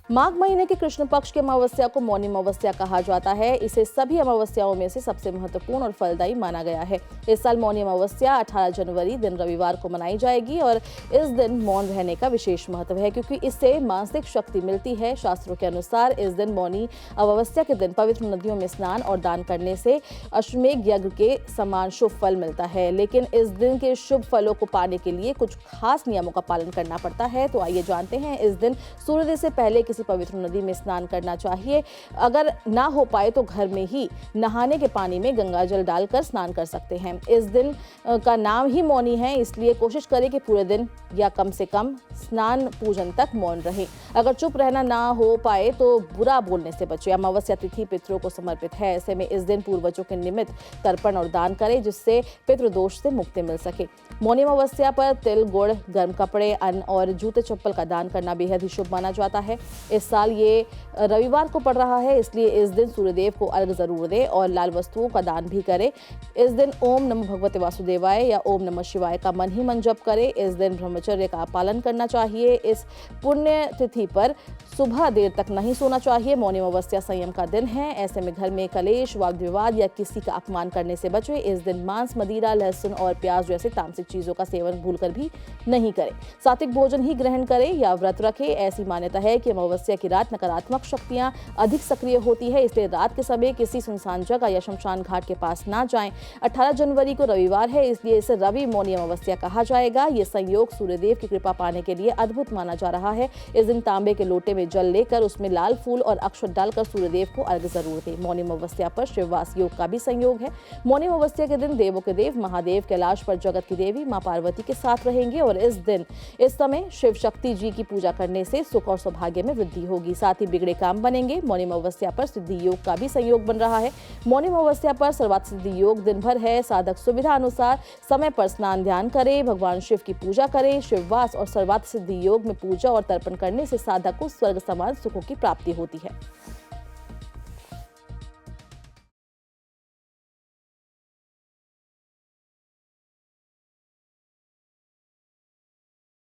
माघ महीने की कृष्ण पक्ष की अमावस्या को मौनी अमावस्या कहा जाता है। इसे सभी अमावस्याओं में से सबसे महत्वपूर्ण और फलदायी माना गया है। इस साल मौनी अमावस्या 18 जनवरी दिन रविवार को मनाई जाएगी और इस दिन मौन रहने का विशेष महत्व है, क्योंकि इससे मानसिक शक्ति मिलती है। शास्त्रों के अनुसार इस दिन मौनी अमावस्या के दिन पवित्र नदियों में स्नान और दान करने से अश्वमेध यज्ञ के समान शुभ फल मिलता है। लेकिन इस दिन के शुभ फलों को पाने के लिए कुछ खास नियमों का पालन करना पड़ता है। तो आइए जानते हैं। इस दिन सूर्योदय से पहले किसी पवित्र नदी में स्नान करना चाहिए। अगर ना हो पाए तो घर में ही नहाने के पानी में गंगा जल डालकर स्नान कर सकते हैं। इस दिन का नाम ही मौनी है, इसलिए कोशिश करें कि पूरे दिन या कम से कम स्नान पूजन तक मौन रहे। अगर चुप रहना ना हो पाए तो बुरा बोलने से बचें। अमावस्या तिथि पितरों को समर्पित है। ऐसे में इस दिन पूर्वजों के निमित्त तर्पण और दान करें, जिससे पितृदोष से मुक्ति मिल सके। मौनी अमावस्या पर तिल, गुड़, गर्म कपड़े, अन्न और जूते चप्पल का दान करना बेहद ही शुभ माना जाता है। इस साल ये रविवार को पड़ रहा है, इसलिए इस दिन सूर्यदेव को अर्घ जरूर दें और लाल वस्तुओं का दान भी करें। इस दिन ओम नमो भगवते वासुदेवाय या ओम नमः शिवाय का मन ही मन जप करें। इस दिन ब्रह्मचर्य का पालन करना चाहिए। इस पुण्य तिथि पर सुबह देर तक नहीं सोना चाहिए। मौनी अमावस्या संयम का दिन है। ऐसे में घर में कलेश, वाद विवाद या किसी का अपमान करने से बचें। इस दिन मांस, मदिरा, लहसुन और प्याज जैसे तामसिक चीजों का सेवन भूलकर भी नहीं करें। सात्विक भोजन ही ग्रहण करें या व्रत रखें। ऐसी मान्यता है कि अमावस्या की रात नकारात्मक शक्तियां अधिक सक्रिय होती है, इसलिए रात के समय किसी सुनसान जगह या शमशान घाट के पास ना जाएं। 18 जनवरी को रविवार है, इसलिए इसे रवि मौनी अमावस्या कहा जाएगा। ये संयोग सूर्यदेव की कृपा पाने के लिए अद्भुत माना जा रहा है। इस दिन तांबे के लोटे में जल लेकर उसमें लाल फूल और अक्षत डालकर सूर्यदेव को अर्घ्य जरूर दें। मौनी अमावस्या पर शिववास योग का भी संयोग है। मौनी अमावस्या के दिन देवों के देव महादेव कैलाश पर जगत की देवी मां पार्वती के साथ रहेंगे और इस समय शिव शक्ति जी की पूजा करने से सुख और सौभाग्य में वृद्धि होगी। साथ ही बिगड़े काम बनेंगे। मौनी अमावस्या पर सिद्धि योग का भी संयोग बन रहा है। मौनी अमावस्या पर सर्वार्थ सिद्धि योग दिन भर है। साधक सुविधा अनुसार समय पर स्नान ध्यान करें, भगवान शिव की पूजा करें। शिववास और सर्वार्थ सिद्धि योग में पूजा और तर्पण करने से साधक को स्वर्ग समान सुखों की प्राप्ति होती है।